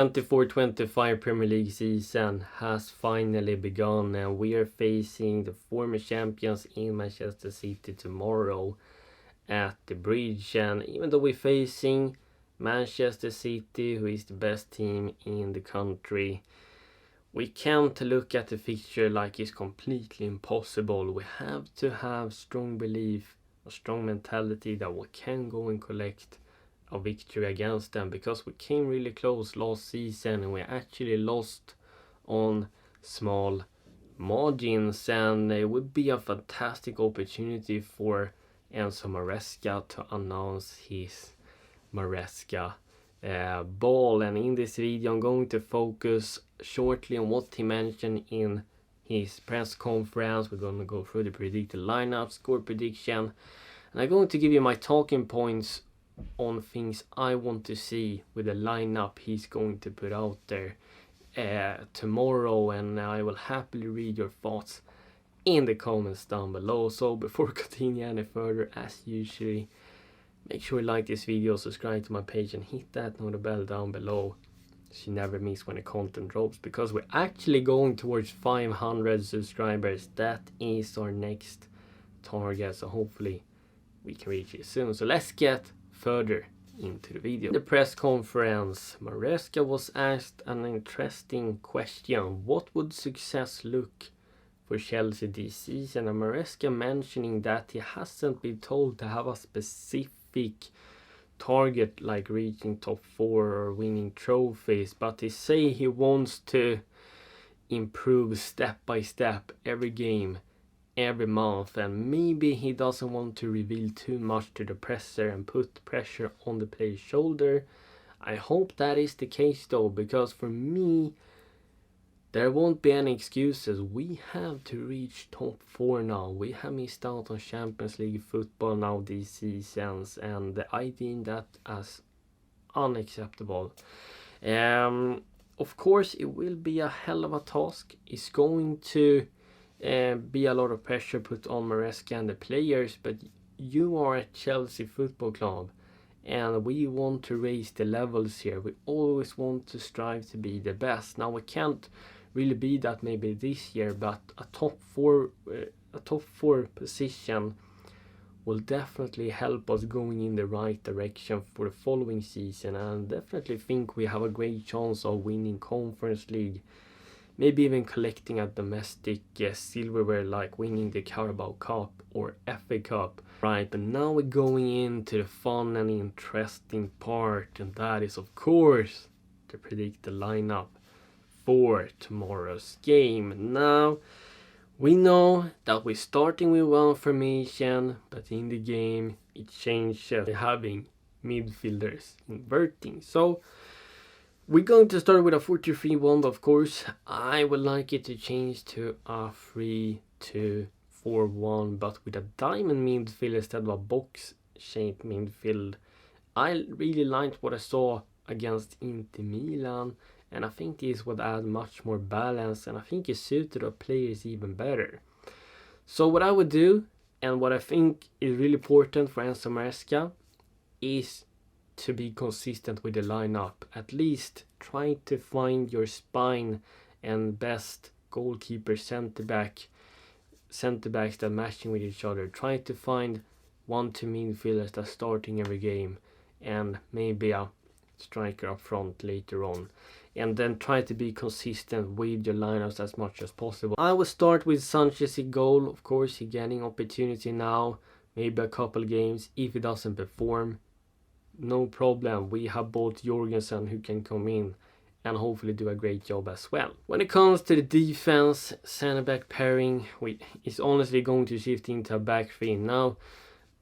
24-25 Premier League season has finally begun, and we are facing the former champions in Manchester City tomorrow at the Bridge. And even though we're facing Manchester City, who is the best team in the country, we can't look at the fixture like it's completely impossible. We have to have strong belief, a strong mentality that we can go and collect a victory against them, because we came really close last season and we actually lost on small margins, and it would be a fantastic opportunity for Enzo Maresca to announce his Maresca ball. And in this video I'm going to focus shortly on what he mentioned in his press conference. We're going to go through the predicted lineup, score prediction, and I'm going to give you my talking points on things I want to see with the lineup he's going to put out there tomorrow, and I will happily read your thoughts in the comments down below. So before we continue any further, as usual, make sure you like this video, subscribe to my page, and hit that notification bell down below so you never miss when the content drops, because we're actually going towards 500 subscribers. That is our next target, so hopefully we can reach it soon. So let's get further into the video. In the press conference, Maresca was asked an interesting question: what would success look for Chelsea this season? And Maresca mentioning that he hasn't been told to have a specific target like reaching top 4 or winning trophies, but he say he wants to improve step by step every game, every month, and maybe he doesn't want to reveal too much to the presser and put pressure on the player's shoulder. I hope that is the case though, because for me there won't be any excuses. We have to reach top 4 now. We have missed out on Champions League football now these seasons, and I deem that as unacceptable. Of course it will be a hell of a task. It's going to be a lot of pressure put on Maresca and the players, but you are a Chelsea Football Club and we want to raise the levels here. We always want to strive to be the best. Now we can't really be that maybe this year, but a top 4 position will definitely help us going in the right direction for the following season, and definitely think we have a great chance of winning Conference League, maybe even collecting a domestic silverware like winning the Carabao Cup or FA Cup. Right, but now we're going into the fun and interesting part, and that is of course to predict the lineup for tomorrow's game. Now we know that we're starting with one formation, but in the game it changes, having midfielders inverting. So we're going to start with a 4-3-1, but of course I would like it to change to a 3-2-4-1, but with a diamond midfield instead of a box-shaped midfield. I really liked what I saw against Inter Milan, and I think this would add much more balance, and I think it suited our players even better. So what I would do, and what I think is really important for Enzo Maresca, is to be consistent with the lineup. At least try to find your spine and best goalkeeper centre-backs that matching with each other. Try to find 1-2 midfielders that's starting every game, and maybe a striker up front later on. And then try to be consistent with your lineups as much as possible. I will start with Sanchez in goal. Of course, he's getting opportunity now, maybe a couple games. If he doesn't perform, no problem. We have both Jorgensen who can come in and hopefully do a great job as well. When it comes to the defense, center back pairing, it's honestly going to shift into a back 3 now.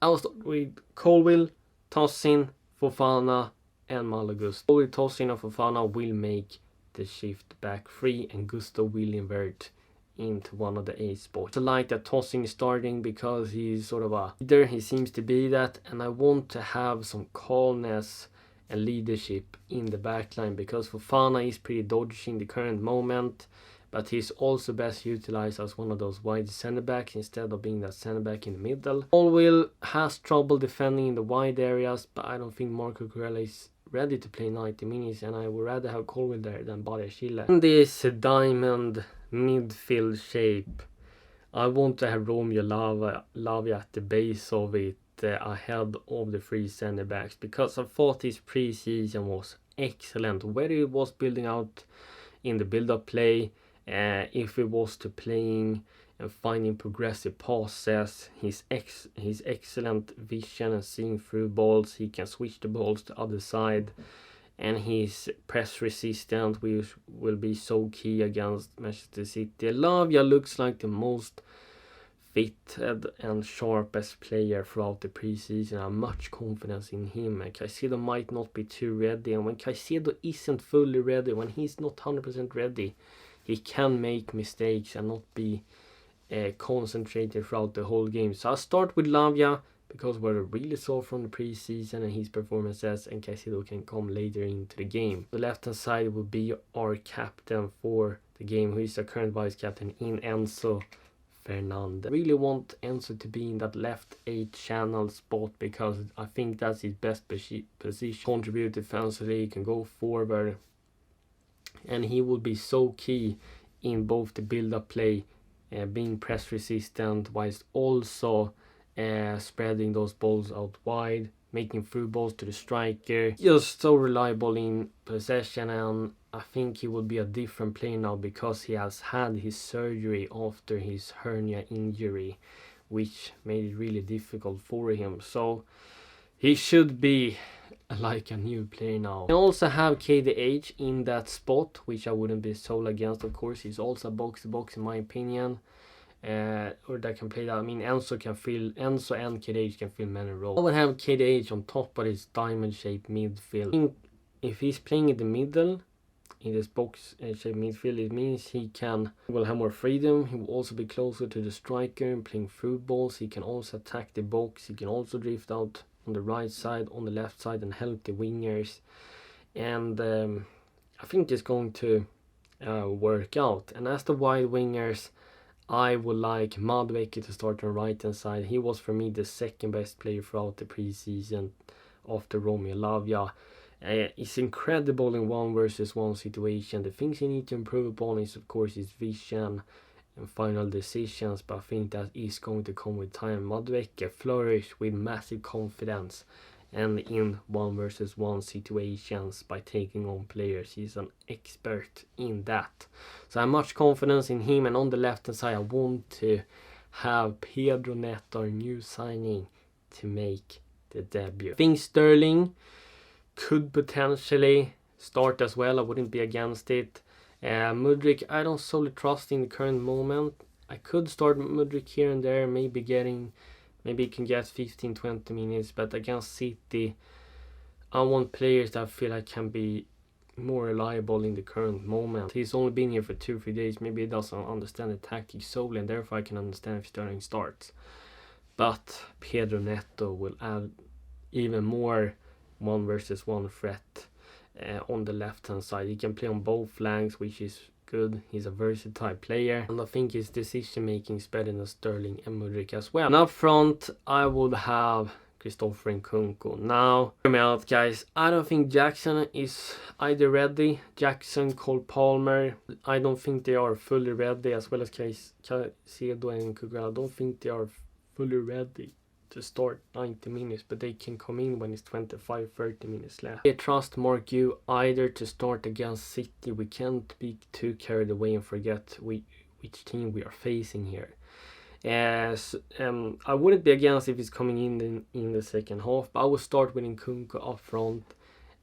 I will start with Colwill, Tosin, Fofana and Malagus. Colwill, Tosin and Fofana will make the shift back 3, and Gusto will invert into one of the 8 spots. I like that Tosin is starting because he's sort of a leader. He seems to be that, and I want to have some calmness and leadership in the backline, because Fofana is pretty dodgy in the current moment, but he's also best utilized as one of those wide center backs instead of being that center back in the middle. Colwill has trouble defending in the wide areas, but I don't think Marco Corella is ready to play 90 minutes, and I would rather have Colwill there than Badiashile. In this diamond midfield shape, I want to have Romeo Lavia at the base of it, ahead of the 3 center backs, because I thought his pre-season was excellent. Whether it was building out in the build-up play, if it was to playing and finding progressive passes, his excellent vision and seeing through balls, he can switch the balls to the other side, and his press resistant, which will be so key against Manchester City. Lavia looks like the most fitted and sharpest player throughout the preseason. I have much confidence in him, and Caicedo might not be too ready, and when Caicedo isn't fully ready, when he's not 100% ready, he can make mistakes and not be concentrated throughout the whole game. So I'll start with Lavia, because what I really saw from the preseason and his performances, and Caicedo can come later into the game. The left hand side will be our captain for the game, who is the current vice captain in Enzo Fernandez. I really want Enzo to be in that left 8 channel spot, because I think that's his best position. Contribute defensively, can go forward, and he will be so key in both the build-up play, being press resistant, whilst also spreading those balls out wide, making through balls to the striker. Just so reliable in possession, and I think he will be a different player now, because he has had his surgery after his hernia injury, which made it really difficult for him. So he should be like a new player now. I also have KDH in that spot, which I wouldn't be sold against, of course. He's also box to box in my opinion. Or that can play that. I mean, Enzo and KDH can fill many roles. I would have KDH on top of his diamond shaped midfield. If he's playing in the middle, in this box shaped midfield, it means he will have more freedom. He will also be closer to the striker, playing through balls. He can also attack the box. He can also drift out on the right side, on the left side, and help the wingers. And I think it's going to work out. And as the wide wingers, I would like Madueke to start on the right hand side. He was for me the second best player throughout the preseason after Romeo Lavia. He's incredible in 1-versus-1 situation. The things he needs to improve upon is of course his vision and final decisions, but I think that is going to come with time. Madueke flourished with massive confidence and in 1-versus-1 situations by taking on players. He's an expert in that. So I have much confidence in him, and on the left hand side I want to have Pedro Neto, our new signing, to make the debut. I think Sterling could potentially start as well. I wouldn't be against it. Mudryk, I don't solely trust in the current moment. I could start Mudryk here and there, maybe he can get 15-20 minutes, but against City, I want players that I feel like can be more reliable in the current moment. He's only been here for 2-3 days. Maybe he doesn't understand the tactics solely, and therefore I can understand if Sterling starts. But Pedro Neto will add even more 1-versus-1 threat on the left hand side. He can play on both flanks, which is good. He's a versatile player, and I think his decision making is better than Sterling and Mudryk as well. And up front I would have Christopher and Nkunku. Now, hear me out guys, I don't think Jackson is either ready. Jackson, Cole Palmer, I don't think they are fully ready, as well as Caicedo and Nkunku. I don't think they are fully ready to start 90 minutes, but they can come in when it's 25-30 minutes left. I trust Mark Yu either to start against City. We can't be too carried away and forget which team we are facing here. I wouldn't be against if he's coming in the second half, but I would start with Nkunku up front.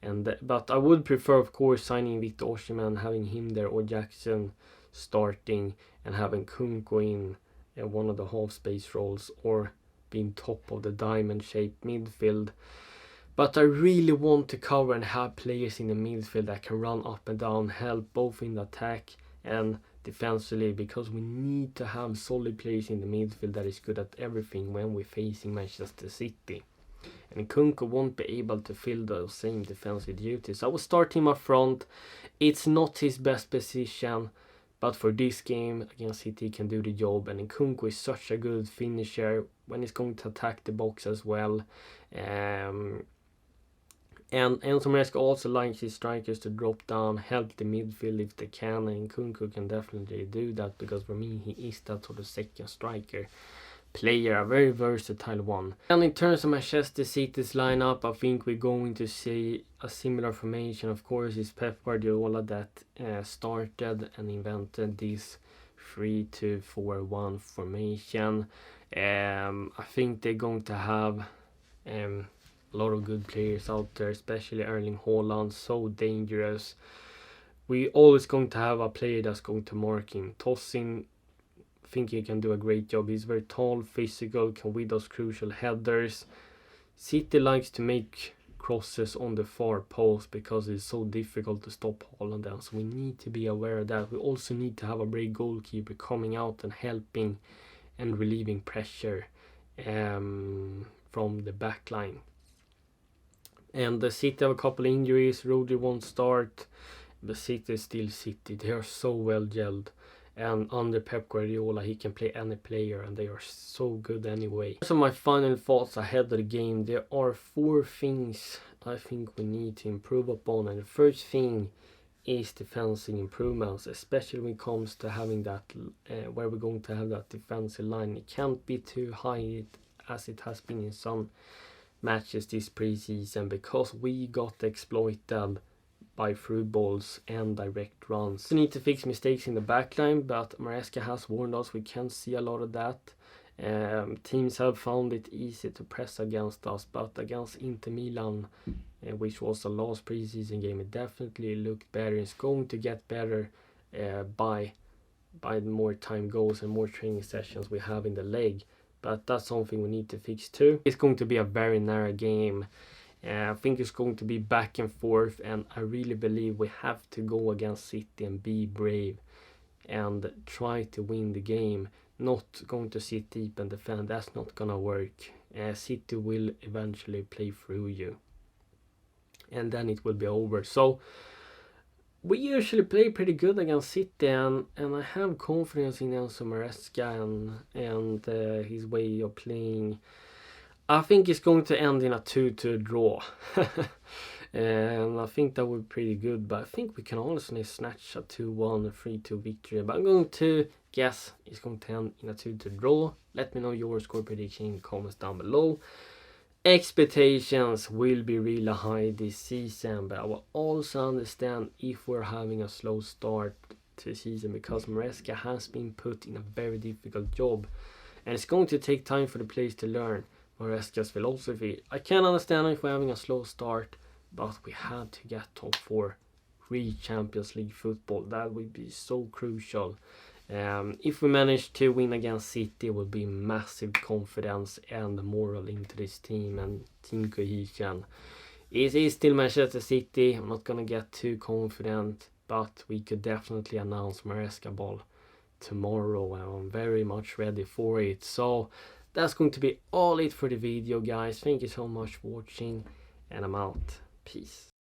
But I would prefer, of course, signing Victor Osimhen, having him there, or Jackson starting and having Nkunku in one of the half space roles, or being top of the diamond shaped midfield. But I really want to cover and have players in the midfield that can run up and down, help both in the attack and defensively, because we need to have solid players in the midfield that is good at everything when we're facing Manchester City. And Nkunku won't be able to fill those same defensive duties. I will start him up front. It's not his best position, but for this game against City, he can do the job. And Nkunku is such a good finisher when he's going to attack the box as well. And Enzo Maresca also likes his strikers to drop down, help the midfield if they can, and Kunku can definitely do that, because for me he is that sort of second striker player, a very versatile one. And in terms of Manchester City's lineup, I think we're going to see a similar formation. Of course, it's Pep Guardiola that started and invented this 3-2-4-1 formation. I think they're going to have a lot of good players out there, especially Erling Haaland, so dangerous. We always going to have a player that's going to mark him. Tosin, I think he can do a great job. He's very tall, physical, can win those crucial headers. City likes to make crosses on the far post because it's so difficult to stop Haaland down. So we need to be aware of that. We also need to have a brave goalkeeper coming out and helping and relieving pressure from the back line. And the City have a couple injuries. Rodri won't start. But City is still City. They are so well gelled. And under Pep Guardiola, he can play any player, and they are so good anyway. So my final thoughts ahead of the game. There are 4 things I think we need to improve upon. And the first thing is defensive improvements, especially when it comes to having that, where we're going to have that defensive line. It can't be too high as it has been in some matches this preseason, because we got exploited by through balls and direct runs. We need to fix mistakes in the backline, but Maresca has warned us we can't see a lot of that. Teams have found it easy to press against us, but against Inter Milan, which was the last preseason game, it definitely looked better. It's going to get better by the more time goes and more training sessions we have in the leg. But that's something we need to fix too. It's going to be a very narrow game. I think it's going to be back and forth, and I really believe we have to go against City and be brave and try to win the game. Not going to sit deep and defend. That's not gonna work. City will eventually play through you, and then it will be over. So we usually play pretty good against City, and I have confidence in Enzo Maresca and his way of playing. I think it's going to end in a 2-2 draw. And I think that would be pretty good, but I think we can honestly snatch a 2-1, 3-2 victory. But I'm going to guess it's going to end in a 2-2 draw. Let me know your score prediction in the comments down below. Expectations will be really high this season, but I will also understand if we're having a slow start to the season, because Maresca has been put in a very difficult job, and it's going to take time for the players to learn Maresca's philosophy. I can understand if we're having a slow start, but we have to get top 4, reach Champions League football. That would be so crucial. If we manage to win against City, it will be massive confidence and moral into this team and team cohesion. It is still Manchester City. I'm not gonna get too confident, but we could definitely announce Maresca ball tomorrow, and I'm very much ready for it. So that's going to be all it for the video, guys. Thank you so much for watching, and I'm out. Peace.